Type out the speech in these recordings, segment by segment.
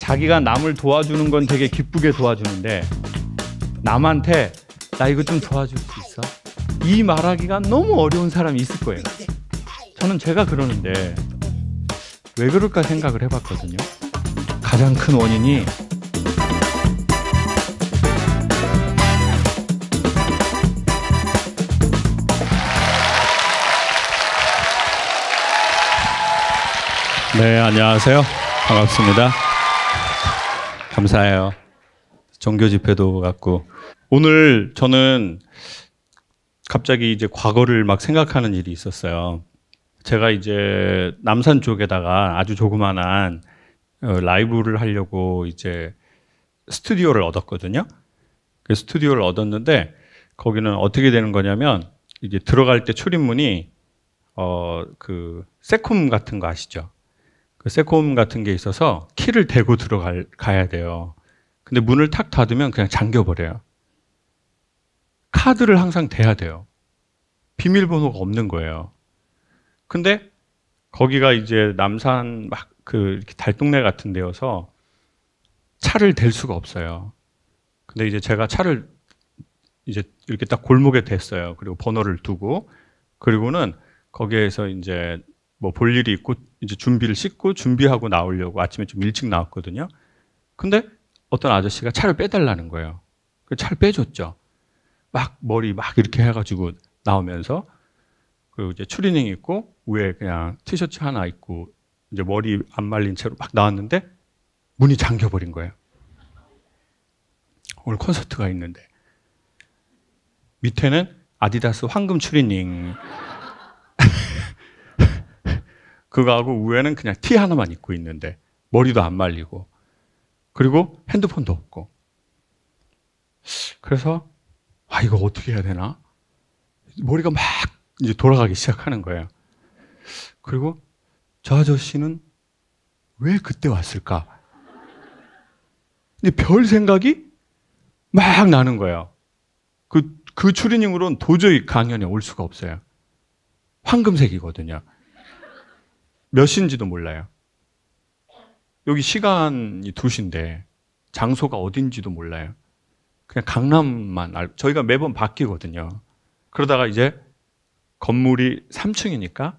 자기가 남을 도와주는 건 되게 기쁘게 도와주는데 남한테 나 이거 좀 도와줄 수 있어? 이 말하기가 너무 어려운 사람이 있을 거예요. 저는 제가 그러는데 왜 그럴까 생각을 해봤거든요. 가장 큰 원인이 네, 안녕하세요. 반갑습니다. 감사해요. 종교 집회도 갔고. 오늘 저는 갑자기 이제 과거를 막 생각하는 일이 있었어요. 제가 이제 남산 쪽에다가 아주 조그만한 라이브를 하려고 이제 스튜디오를 얻었거든요. 그 스튜디오를 얻었는데 거기는 어떻게 되는 거냐면 이제 들어갈 때 출입문이 그 세콤 같은 거 아시죠? 그 세콤 같은 게 있어서 키를 대고 들어가야 돼요. 근데 문을 탁 닫으면 그냥 잠겨버려요. 카드를 항상 대야 돼요. 비밀번호가 없는 거예요. 근데 거기가 이제 남산 막 이렇게 달동네 같은 데여서 차를 댈 수가 없어요. 근데 이제 제가 차를 이제 이렇게 딱 골목에 댔어요. 그리고 번호를 두고, 그리고는 거기에서 이제 뭐 볼 일이 있고 이제 준비를 씻고 준비하고 나오려고 아침에 좀 일찍 나왔거든요. 근데 어떤 아저씨가 차를 빼달라는 거예요. 그 차를 빼줬죠. 막 머리 막 이렇게 해가지고 나오면서, 그리고 이제 추리닝 입고 위에 그냥 티셔츠 하나 입고 이제 머리 안 말린 채로 막 나왔는데 문이 잠겨버린 거예요. 오늘 콘서트가 있는데 밑에는 아디다스 황금 추리닝 그거하고 위에는 그냥 티 하나만 입고 있는데 머리도 안 말리고, 그리고 핸드폰도 없고. 그래서 이거 어떻게 해야 되나? 머리가 막 이제 돌아가기 시작하는 거예요. 그리고 저 아저씨는 왜 그때 왔을까? 근데 별 생각이 막 나는 거예요. 그 추리닝으로는 도저히 강연에 올 수가 없어요. 황금색이거든요. 몇 시인지도 몰라요. 여기 시간이 2시인데 장소가 어딘지도 몰라요. 그냥 강남만 저희가 매번 바뀌거든요. 그러다가 이제 건물이 3층이니까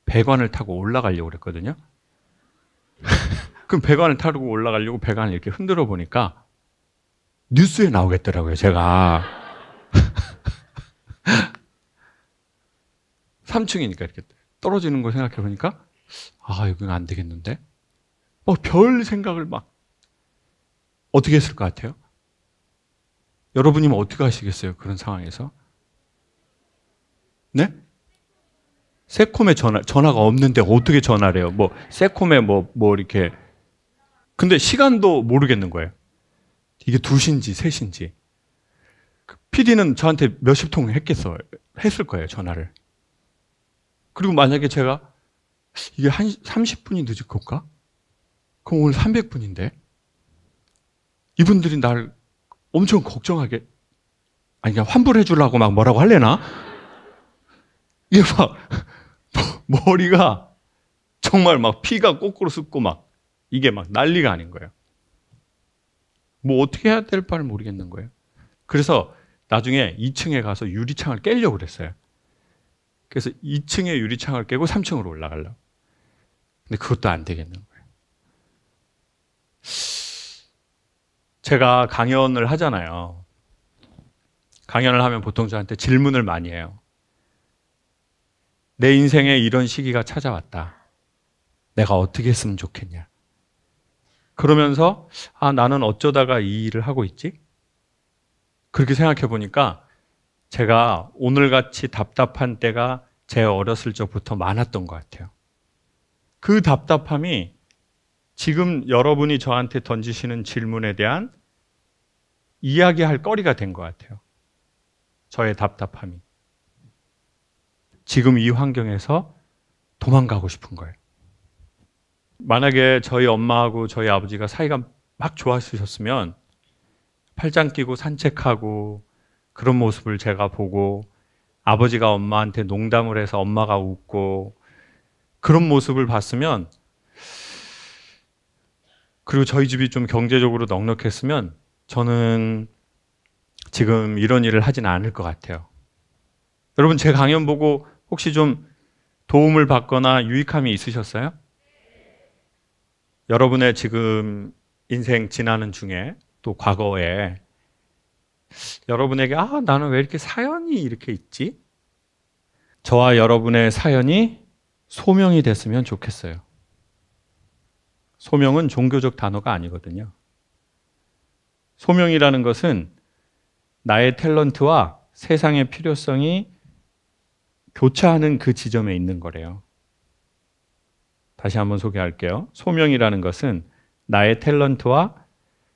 배관을 타고 올라가려고 그랬거든요. 그럼 배관을 타고 올라가려고 배관을 이렇게 흔들어 보니까 뉴스에 나오겠더라고요, 제가. 3층이니까 이렇게 떨어지는 걸 생각해 보니까 여기는 안 되겠는데? 별 생각을 막 어떻게 했을 것 같아요? 여러분이면 어떻게 하시겠어요? 그런 상황에서? 네? 세콤에 전화가 없는데 어떻게 전화를 해요? 세콤에 이렇게. 근데 시간도 모르겠는 거예요. 이게 2시인지 3시인지. PD는 저한테 몇십 통 했을 거예요, 전화를. 그리고 만약에 제가 이게 한 30분이 늦을 걸까? 그럼 오늘 300분인데? 이분들이 날 엄청 걱정하게, 그냥 환불해 주려고 막 뭐라고 할래나? 이게 머리가 정말 막 피가 거꾸로 솟고 이게 난리가 아닌 거예요. 어떻게 해야 될 바를 모르겠는 거예요. 그래서 나중에 2층에 가서 유리창을 깨려고 그랬어요. 그래서 2층에 유리창을 깨고 3층으로 올라가려고. 근데 그것도 안 되겠는 거예요. 제가 강연을 하잖아요. 강연을 하면 보통 저한테 질문을 많이 해요. 내 인생에 이런 시기가 찾아왔다. 내가 어떻게 했으면 좋겠냐. 그러면서 나는 어쩌다가 이 일을 하고 있지? 그렇게 생각해 보니까 제가 오늘같이 답답한 때가 제 어렸을 적부터 많았던 것 같아요. 그 답답함이 지금 여러분이 저한테 던지시는 질문에 대한 이야기할 거리가 된 것 같아요. 저의 답답함이. 지금 이 환경에서 도망가고 싶은 거예요. 만약에 저희 엄마하고 저희 아버지가 사이가 막 좋아지셨으면 팔짱 끼고 산책하고 그런 모습을 제가 보고, 아버지가 엄마한테 농담을 해서 엄마가 웃고 그런 모습을 봤으면 그리고 저희 집이 좀 경제적으로 넉넉했으면 저는 지금 이런 일을 하진 않을 것 같아요. 여러분, 제 강연 보고 혹시 좀 도움을 받거나 유익함이 있으셨어요? 여러분의 지금 인생 지나는 중에 또 과거에 여러분에게 나는 왜 이렇게 사연이 이렇게 있지? 저와 여러분의 사연이 소명이 됐으면 좋겠어요. 소명은 종교적 단어가 아니거든요. 소명이라는 것은 나의 탤런트와 세상의 필요성이 교차하는 그 지점에 있는 거래요. 다시 한번 소개할게요. 소명이라는 것은 나의 탤런트와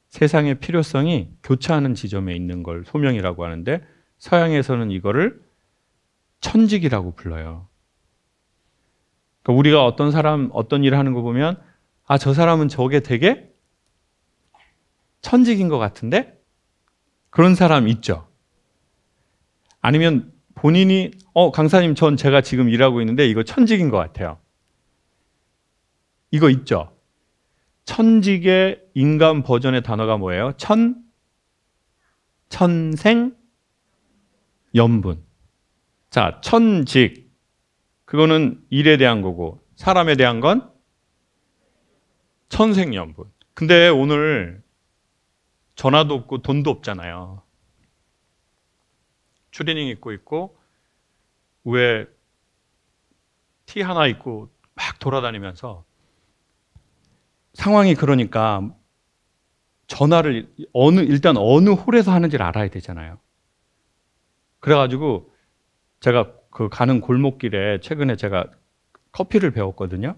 세상의 필요성이 교차하는 지점에 있는 걸 소명이라고 하는데, 서양에서는 이거를 천직이라고 불러요. 그러니까 우리가 어떤 사람, 어떤 일을 하는 거 보면 저 사람은 저게 되게 천직인 것 같은데? 그런 사람 있죠. 아니면 본인이 강사님, 전 제가 지금 일하고 있는데 이거 천직인 것 같아요. 이거 있죠. 천직의 인간 버전의 단어가 뭐예요? 천생, 연분. 자, 천직. 그거는 일에 대한 거고, 사람에 대한 건 천생연분. 근데 오늘 전화도 없고 돈도 없잖아요. 추리닝 입고 있고 위에 티 하나 입고 막 돌아다니면서, 상황이 그러니까 전화를 일단 어느 홀에서 하는지를 알아야 되잖아요. 그래가지고 제가 그 가는 골목길에 최근에 제가 커피를 배웠거든요.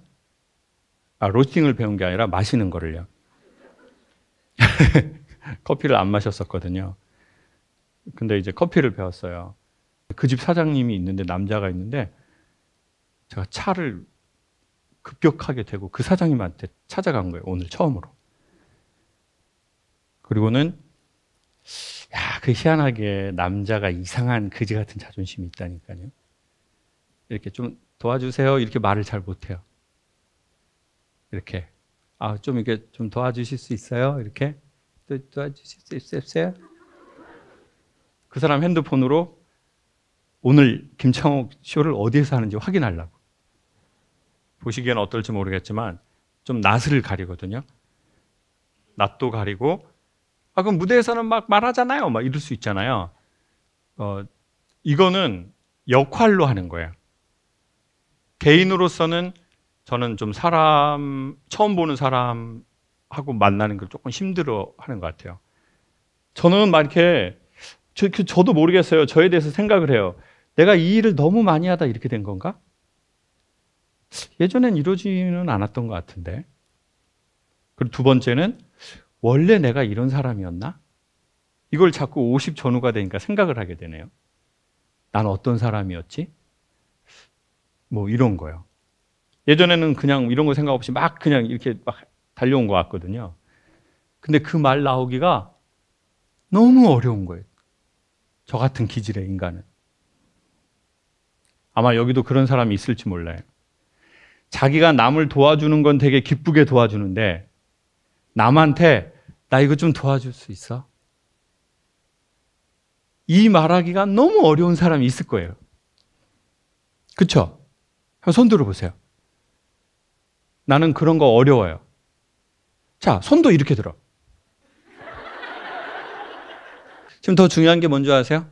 로스팅을 배운 게 아니라 마시는 거를요. 커피를 안 마셨었거든요. 근데 이제 커피를 배웠어요. 그 집 사장님이 있는데, 남자가 있는데, 제가 차를 급격하게 대고 그 사장님한테 찾아간 거예요. 오늘 처음으로. 그리고는 그 희한하게 남자가 이상한 그지 같은 자존심이 있다니까요. 이렇게 좀 도와주세요 이렇게 말을 잘 못해요. 이렇게 좀 이렇게 좀 도와주실 수 있어요? 이렇게 도와주실 수 있어요? 그 사람 핸드폰으로 오늘 김창옥 쇼를 어디에서 하는지 확인하려고. 보시기에는 어떨지 모르겠지만 좀 낯을 가리거든요. 낯도 가리고, 그럼 무대에서는 막 말하잖아요. 막 이럴 수 있잖아요. 이거는 역할로 하는 거예요. 개인으로서는 저는 좀 처음 보는 사람하고 만나는 걸 조금 힘들어 하는 것 같아요. 저는 막 이렇게, 저도 모르겠어요. 저에 대해서 생각을 해요. 내가 이 일을 너무 많이 하다 이렇게 된 건가? 예전엔 이러지는 않았던 것 같은데. 그리고 두 번째는, 원래 내가 이런 사람이었나? 이걸 자꾸 50 전후가 되니까 생각을 하게 되네요. 난 어떤 사람이었지? 뭐 이런 거요. 예전에는 그냥 이런 거 생각 없이 막 그냥 이렇게 막 달려온 것 같거든요. 근데 그 말 나오기가 너무 어려운 거예요. 저 같은 기질의 인간은. 아마 여기도 그런 사람이 있을지 몰라요. 자기가 남을 도와주는 건 되게 기쁘게 도와주는데, 남한테 나 이거 좀 도와줄 수 있어? 이 말하기가 너무 어려운 사람이 있을 거예요. 그쵸? 한번 손 들어보세요. 나는 그런 거 어려워요. 자, 손도 이렇게 들어. 지금 더 중요한 게 뭔지 아세요?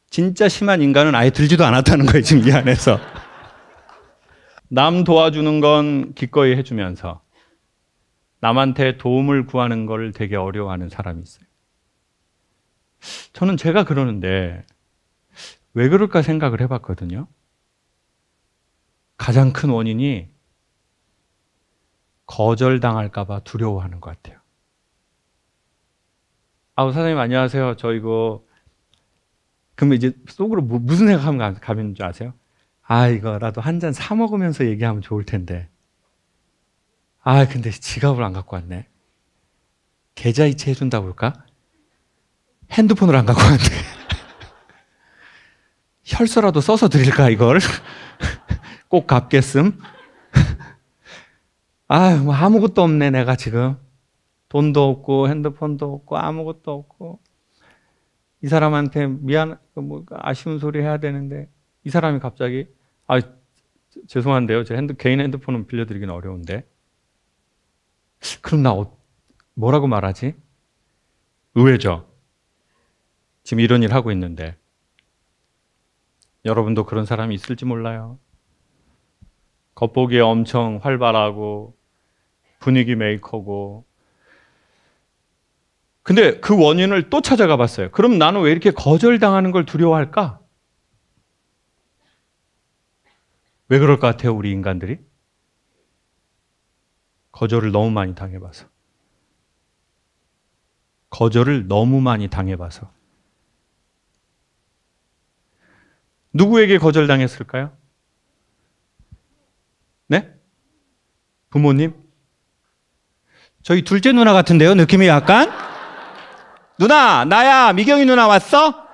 진짜 심한 인간은 아예 들지도 않았다는 거예요, 지금 이 안에서. 남 도와주는 건 기꺼이 해주면서 남한테 도움을 구하는 걸 되게 어려워하는 사람이 있어요. 저는 제가 그러는데 왜 그럴까 생각을 해봤거든요. 가장 큰 원인이 거절당할까 봐 두려워하는 것 같아요. 사장님 안녕하세요. 저 이거, 그러면 이제 속으로 무슨 생각하면 가면 줄 아세요? 이거라도 한 잔 사 먹으면서 얘기하면 좋을 텐데. 근데 지갑을 안 갖고 왔네. 계좌이체 해준다고 할까? 핸드폰을 안 갖고 왔네. 혈서라도 써서 드릴까, 이걸? 꼭 갚겠음? 뭐 아무것도 없네, 내가 지금. 돈도 없고 핸드폰도 없고 아무것도 없고 이 사람한테 뭐 아쉬운 소리 해야 되는데 이 사람이 갑자기 죄송한데요. 제 개인 핸드폰은 빌려드리긴 어려운데 그럼 나 뭐라고 말하지? 의외죠. 지금 이런 일 하고 있는데 여러분도 그런 사람이 있을지 몰라요. 겉보기에 엄청 활발하고 분위기 메이커고 근데 그 원인을 또 찾아가 봤어요. 그럼 나는 왜 이렇게 거절당하는 걸 두려워할까? 왜 그럴 것 같아요, 우리 인간들이? 거절을 너무 많이 당해봐서. 거절을 너무 많이 당해봐서. 누구에게 거절당했을까요? 네? 부모님? 저희 둘째 누나 같은데요, 느낌이 약간? 누나, 나야, 미경이 누나 왔어?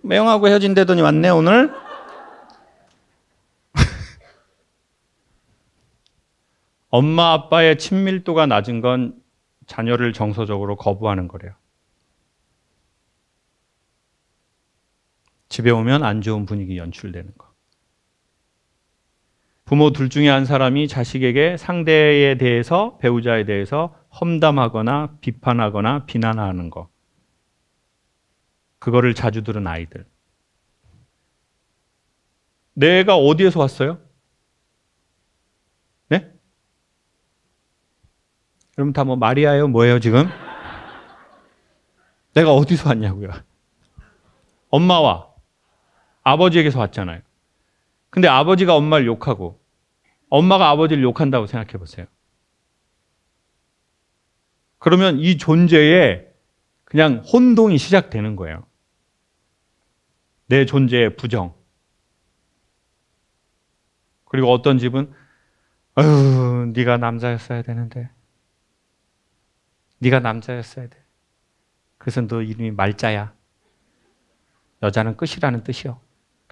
매형하고 헤어진다더니 왔네, 오늘? 엄마 아빠의 친밀도가 낮은 건 자녀를 정서적으로 거부하는 거래요. 집에 오면 안 좋은 분위기 연출되는 거. 부모 둘 중에 한 사람이 자식에게 상대에 대해서, 배우자에 대해서 험담하거나 비판하거나 비난하는 거. 그거를 자주 들은 아이들. 내가 어디에서 왔어요? 네? 여러분 다 뭐 마리아예요? 뭐예요 지금? 내가 어디서 왔냐고요? 엄마와 아버지에게서 왔잖아요. 근데 아버지가 엄마를 욕하고 엄마가 아버지를 욕한다고 생각해 보세요. 그러면 이 존재에 그냥 혼동이 시작되는 거예요. 내 존재의 부정. 그리고 어떤 집은 아유, 네가 남자였어야 되는데. 네가 남자였어야 돼. 그래서 너 이름이 말자야. 여자는 끝이라는 뜻이요.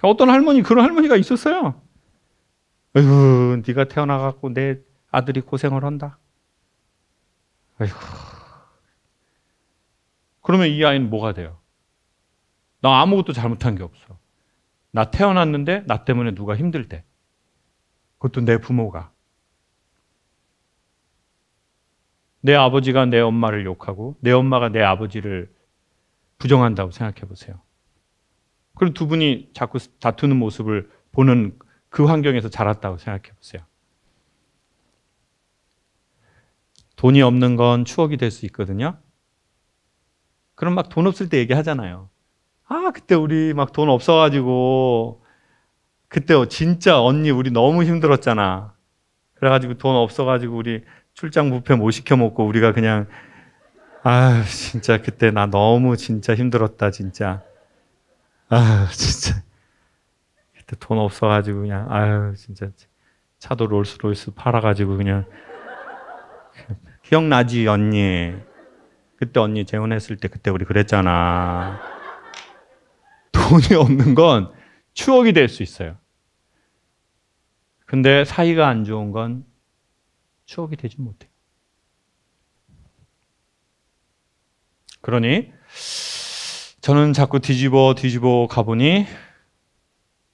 어떤 그런 할머니가 있었어요. 아유, 네가 태어나갖고 내 아들이 고생을 한다. 아이고. 그러면 이 아이는 뭐가 돼요? 나 아무것도 잘못한 게 없어. 나 태어났는데 나 때문에 누가 힘들대. 그것도 내 부모가. 내 아버지가 내 엄마를 욕하고 내 엄마가 내 아버지를 부정한다고 생각해 보세요. 그럼 두 분이 자꾸 다투는 모습을 보는 그 환경에서 자랐다고 생각해 보세요. 돈이 없는 건 추억이 될 수 있거든요. 그럼 막 돈 없을 때 얘기하잖아요. 아, 그때 우리 막 돈 없어가지고 그때 진짜 언니 우리 너무 힘들었잖아. 그래가지고 돈 없어가지고 우리 출장 뷔페 못 시켜 먹고 우리가 그냥 아 진짜 그때 나 너무 진짜 힘들었다 진짜. 아 진짜 그때 돈 없어가지고 그냥 아유 진짜 차도 롤스로이스 팔아가지고 그냥 기억나지 언니? 그때 언니 재혼했을 때 그때 우리 그랬잖아. 돈이 없는 건 추억이 될 수 있어요. 근데 사이가 안 좋은 건 추억이 되지 못해요. 그러니 저는 자꾸 뒤집어 가보니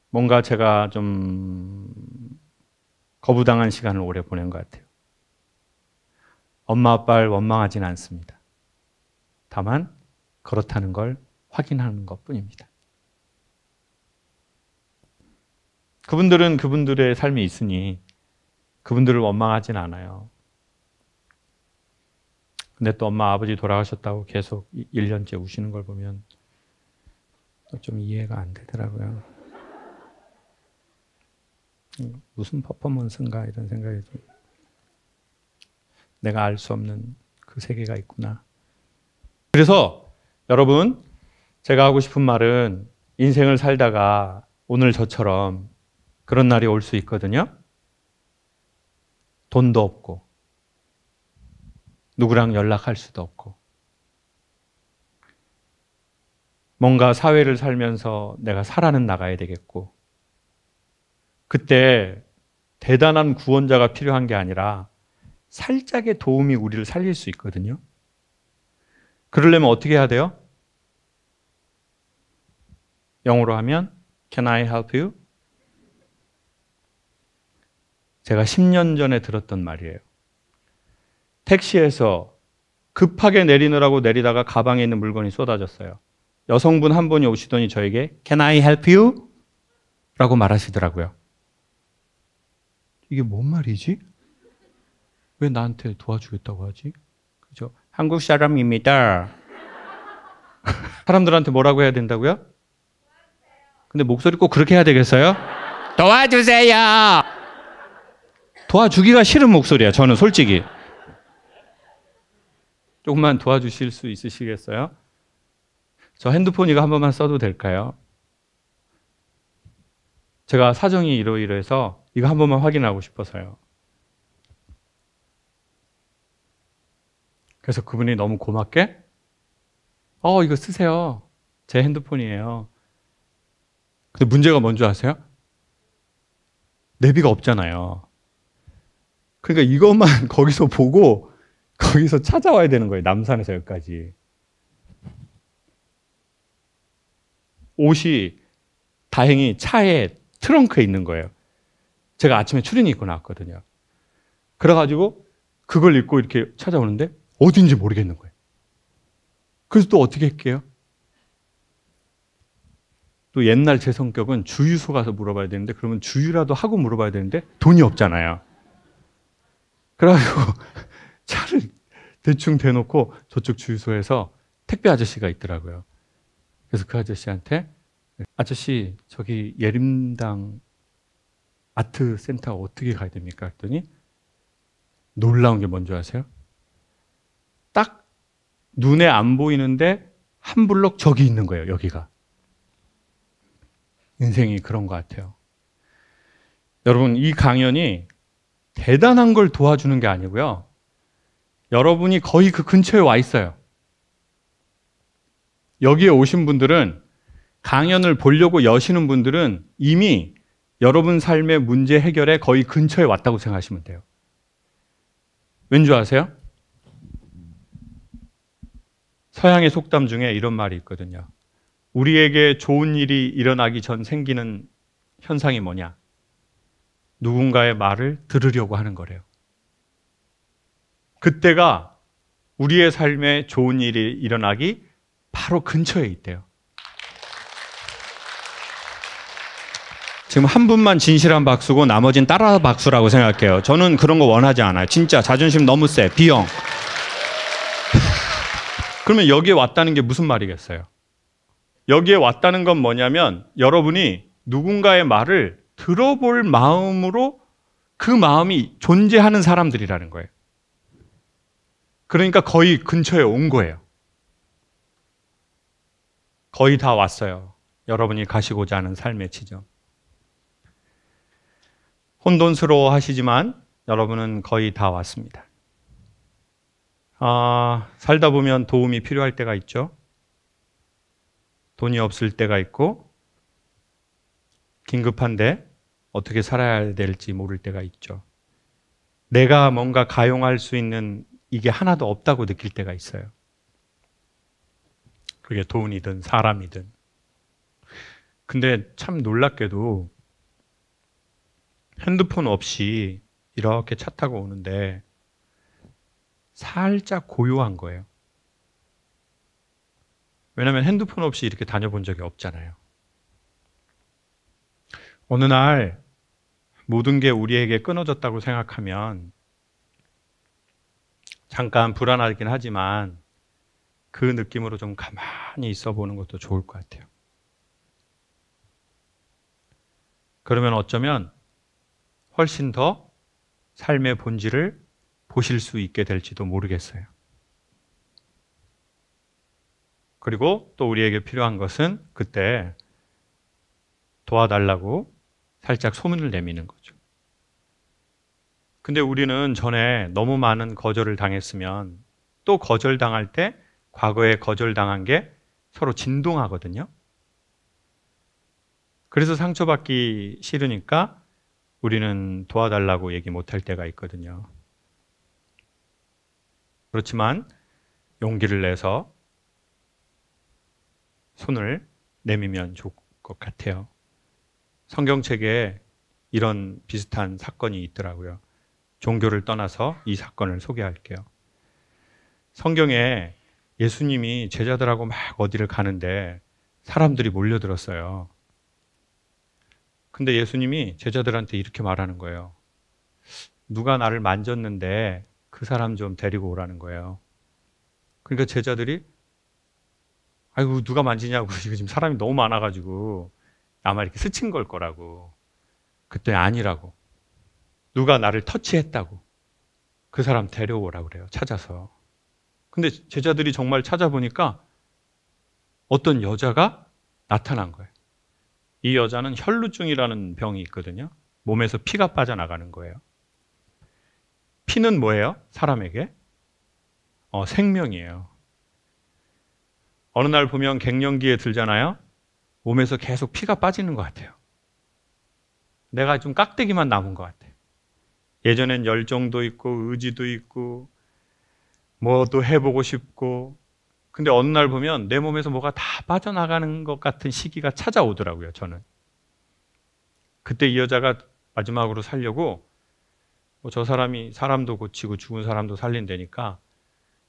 뭔가 제가 좀 거부당한 시간을 오래 보낸 것 같아요. 엄마 아빠를 원망하지는 않습니다. 다만 그렇다는 걸 확인하는 것뿐입니다. 그분들은 그분들의 삶이 있으니 그분들을 원망하진 않아요. 근데 또 엄마 아버지 돌아가셨다고 계속 1년째 우시는 걸 보면 좀 이해가 안 되더라고요. 무슨 퍼포먼스인가 이런 생각이 좀 내가 알 수 없는 그 세계가 있구나. 그래서 여러분 제가 하고 싶은 말은 인생을 살다가 오늘 저처럼 그런 날이 올 수 있거든요. 돈도 없고 누구랑 연락할 수도 없고 뭔가 사회를 살면서 내가 살아는 나가야 되겠고 그때 대단한 구원자가 필요한 게 아니라 살짝의 도움이 우리를 살릴 수 있거든요. 그러려면 어떻게 해야 돼요? 영어로 하면 Can I help you? 제가 10년 전에 들었던 말이에요. 택시에서 급하게 내리느라고 내리다가 가방에 있는 물건이 쏟아졌어요. 여성분 한 분이 오시더니 저에게 Can I help you? 라고 말하시더라고요. 이게 뭔 말이지? 왜 나한테 도와주겠다고 하지? 그죠? 한국 사람입니다. 사람들한테 뭐라고 해야 된다고요? 근데 목소리 꼭 그렇게 해야 되겠어요? 도와주세요! 도와주기가 싫은 목소리야, 저는 솔직히. 조금만 도와주실 수 있으시겠어요? 저 핸드폰 이거 한 번만 써도 될까요? 제가 사정이 이러이러해서 이거 한 번만 확인하고 싶어서요. 그래서 그분이 너무 고맙게 이거 쓰세요. 제 핸드폰이에요. 근데 문제가 뭔지 아세요? 내비가 없잖아요. 그러니까 이것만 거기서 보고 거기서 찾아와야 되는 거예요. 남산에서 여기까지. 옷이 다행히 차에 트렁크에 있는 거예요. 제가 아침에 추리닝 입고 나왔거든요. 그래가지고 그걸 입고 이렇게 찾아오는데 어딘지 모르겠는 거예요. 그래서 또 어떻게 할게요? 또 옛날 제 성격은 주유소 가서 물어봐야 되는데 그러면 주유라도 하고 물어봐야 되는데 돈이 없잖아요. 그래가지고 차를 대충 대놓고 저쪽 주유소에서 택배 아저씨가 있더라고요. 그래서 그 아저씨한테 아저씨 저기 예림당 아트센터 어떻게 가야 됩니까? 했더니 놀라운 게 뭔지 아세요? 딱 눈에 안 보이는데 한 블록 저기 있는 거예요. 여기가. 인생이 그런 것 같아요. 여러분 이 강연이 대단한 걸 도와주는 게 아니고요. 여러분이 거의 그 근처에 와 있어요. 여기에 오신 분들은 강연을 보려고 여시는 분들은 이미 여러분 삶의 문제 해결에 거의 근처에 왔다고 생각하시면 돼요. 왠지 아세요? 서양의 속담 중에 이런 말이 있거든요. 우리에게 좋은 일이 일어나기 전 생기는 현상이 뭐냐? 누군가의 말을 들으려고 하는 거래요. 그때가 우리의 삶에 좋은 일이 일어나기 바로 근처에 있대요. 지금 한 분만 진실한 박수고 나머진 따라 박수라고 생각해요. 저는 그런 거 원하지 않아요. 진짜 자존심 너무 세. B형. 그러면 여기에 왔다는 게 무슨 말이겠어요? 여기에 왔다는 건 뭐냐면 여러분이 누군가의 말을 들어볼 마음으로 그 마음이 존재하는 사람들이라는 거예요. 그러니까 거의 근처에 온 거예요. 거의 다 왔어요. 여러분이 가시고자 하는 삶의 지점. 혼돈스러워 하시지만 여러분은 거의 다 왔습니다. 살다 보면 도움이 필요할 때가 있죠. 돈이 없을 때가 있고 긴급한데 어떻게 살아야 될지 모를 때가 있죠. 내가 뭔가 가용할 수 있는 이게 하나도 없다고 느낄 때가 있어요. 그게 돈이든 사람이든. 근데 참 놀랍게도 핸드폰 없이 이렇게 차 타고 오는데 살짝 고요한 거예요. 왜냐하면 핸드폰 없이 이렇게 다녀본 적이 없잖아요. 어느 날 모든 게 우리에게 끊어졌다고 생각하면 잠깐 불안하긴 하지만 그 느낌으로 좀 가만히 있어 보는 것도 좋을 것 같아요. 그러면 어쩌면 훨씬 더 삶의 본질을 보실 수 있게 될지도 모르겠어요. 그리고 또 우리에게 필요한 것은 그때 도와달라고 살짝 소문을 내미는 거죠. 근데 우리는 전에 너무 많은 거절을 당했으면 또 거절당할 때 과거에 거절당한 게 서로 진동하거든요. 그래서 상처받기 싫으니까 우리는 도와달라고 얘기 못할 때가 있거든요. 그렇지만 용기를 내서 손을 내밀면 좋을 것 같아요. 성경책에 이런 비슷한 사건이 있더라고요. 종교를 떠나서 이 사건을 소개할게요. 성경에 예수님이 제자들하고 막 어디를 가는데 사람들이 몰려들었어요. 근데 예수님이 제자들한테 이렇게 말하는 거예요. 누가 나를 만졌는데 그 사람 좀 데리고 오라는 거예요. 그러니까 제자들이 아이고 누가 만지냐고 지금 사람이 너무 많아가지고 아마 이렇게 스친 걸 거라고. 그때 아니라고. 누가 나를 터치했다고. 그 사람 데려오라고 그래요. 찾아서. 근데 제자들이 정말 찾아보니까 어떤 여자가 나타난 거예요. 이 여자는 혈루증이라는 병이 있거든요. 몸에서 피가 빠져나가는 거예요. 피는 뭐예요? 사람에게? 생명이에요. 어느 날 보면 갱년기에 들잖아요. 몸에서 계속 피가 빠지는 것 같아요. 내가 좀 깍대기만 남은 것 같아요. 예전엔 열정도 있고 의지도 있고 뭐도 해보고 싶고 근데 어느 날 보면 내 몸에서 뭐가 다 빠져나가는 것 같은 시기가 찾아오더라고요. 저는. 그때 이 여자가 마지막으로 살려고 저 사람이 사람도 고치고 죽은 사람도 살린다니까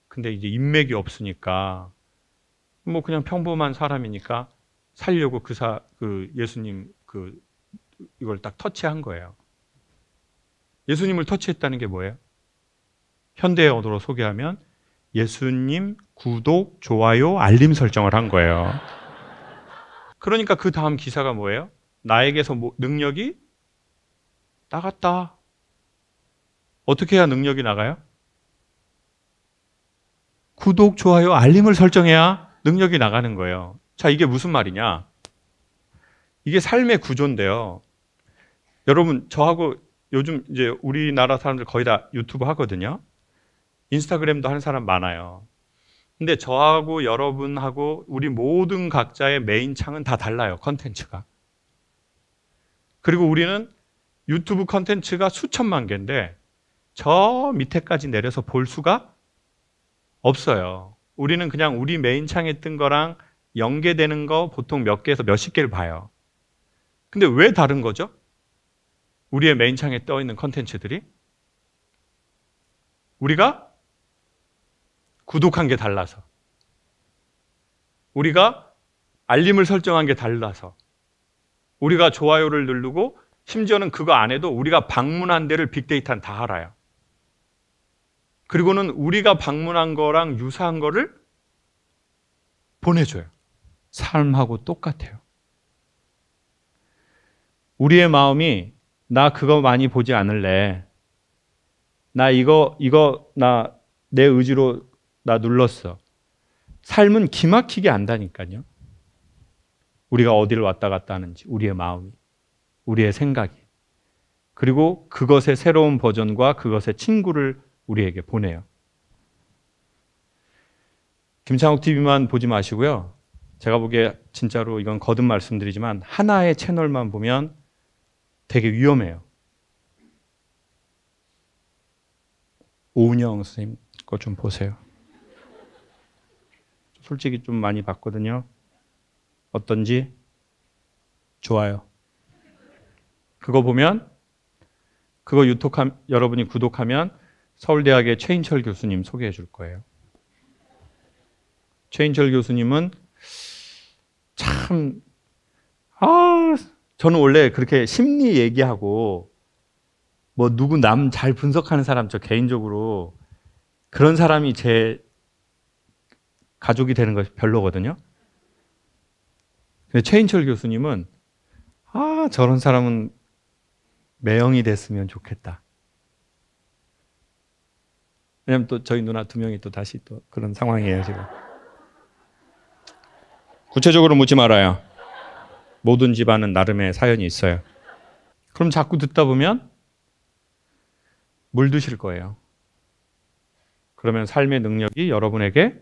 근데 이제 인맥이 없으니까 뭐 그냥 평범한 사람이니까 살려고 그 예수님 이걸 딱 터치한 거예요. 예수님을 터치했다는 게 뭐예요? 현대의 언어로 소개하면 예수님 구독, 좋아요, 알림 설정을 한 거예요. 그러니까 그 다음 기사가 뭐예요? 나에게서 능력이 나갔다. 어떻게 해야 능력이 나가요? 구독, 좋아요, 알림을 설정해야 능력이 나가는 거예요. 자, 이게 무슨 말이냐? 이게 삶의 구조인데요. 여러분, 저하고 요즘 이제 우리나라 사람들 거의 다 유튜브 하거든요. 인스타그램도 하는 사람 많아요. 근데 저하고 여러분하고 우리 모든 각자의 메인 창은 다 달라요. 컨텐츠가. 그리고 우리는 유튜브 컨텐츠가 수천만 개인데 저 밑에까지 내려서 볼 수가 없어요. 우리는 그냥 우리 메인 창에 뜬 거랑 연계되는 거 보통 몇 개에서 몇십 개를 봐요. 근데 왜 다른 거죠? 우리의 메인 창에 떠 있는 컨텐츠들이 우리가 구독한 게 달라서 우리가 알림을 설정한 게 달라서 우리가 좋아요를 누르고 심지어는 그거 안 해도 우리가 방문한 데를 빅데이터는 다 알아요. 그리고는 우리가 방문한 거랑 유사한 거를 보내줘요. 삶하고 똑같아요. 우리의 마음이 나 그거 많이 보지 않을래. 나 이거 나 내 의지로 나 눌렀어. 삶은 기막히게 안다니까요. 우리가 어디를 왔다 갔다 하는지, 우리의 마음이, 우리의 생각이. 그리고 그것의 새로운 버전과 그것의 친구를 우리에게 보내요. 김창욱 TV만 보지 마시고요. 제가 보기에 진짜로 이건 거듭 말씀드리지만 하나의 채널만 보면 되게 위험해요. 오은영 선생님 거 좀 보세요. 솔직히 좀 많이 봤거든요. 어떤지? 좋아요. 그거 보면 여러분이 구독하면 서울대학의 최인철 교수님 소개해 줄 거예요. 최인철 교수님은 참 저는 원래 그렇게 심리 얘기하고 뭐 누구 남 잘 분석하는 사람 저 개인적으로 그런 사람이 제 가족이 되는 것이 별로거든요. 근데 최인철 교수님은 저런 사람은 매형이 됐으면 좋겠다. 왜냐면 또 저희 누나 두 명이 또 다시 또 그런 상황이에요, 지금. 구체적으로 묻지 말아요. 모든 집안은 나름의 사연이 있어요. 그럼 자꾸 듣다 보면 물드실 거예요. 그러면 삶의 능력이 여러분에게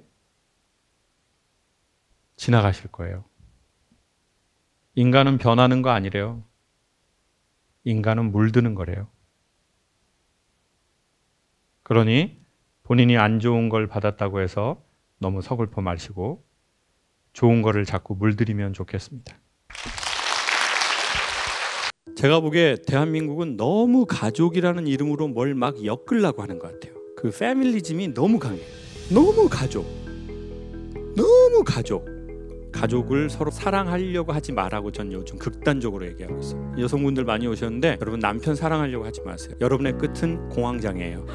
지나가실 거예요. 인간은 변하는 거 아니래요. 인간은 물드는 거래요. 그러니 본인이 안 좋은 걸 받았다고 해서 너무 서글퍼 마시고 좋은 거를 자꾸 물들이면 좋겠습니다. 제가 보기에 대한민국은 너무 가족이라는 이름으로 뭘 막 엮으려고 하는 것 같아요. 그 패밀리즘이 너무 강해요. 너무 가족. 가족을 서로 사랑하려고 하지 말라고 전 요즘 극단적으로 얘기하고 있어요. 여성분들 많이 오셨는데 여러분 남편 사랑하려고 하지 마세요. 여러분의 끝은 공황장애예요.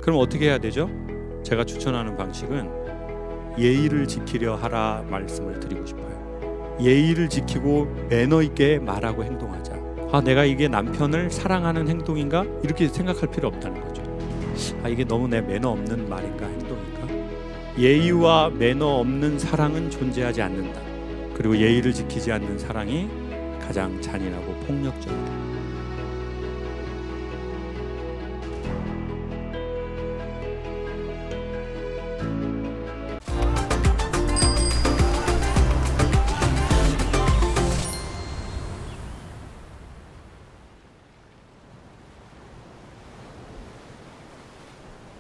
그럼 어떻게 해야 되죠? 제가 추천하는 방식은 예의를 지키려 하라 말씀을 드리고 싶어요. 예의를 지키고 매너 있게 말하고 행동하자. 아, 내가 이게 남편을 사랑하는 행동인가? 이렇게 생각할 필요 없다는 거죠. 아, 이게 너무 내 매너 없는 말인가 행동인가? 예의와 매너 없는 사랑은 존재하지 않는다. 그리고 예의를 지키지 않는 사랑이 가장 잔인하고 폭력적이다.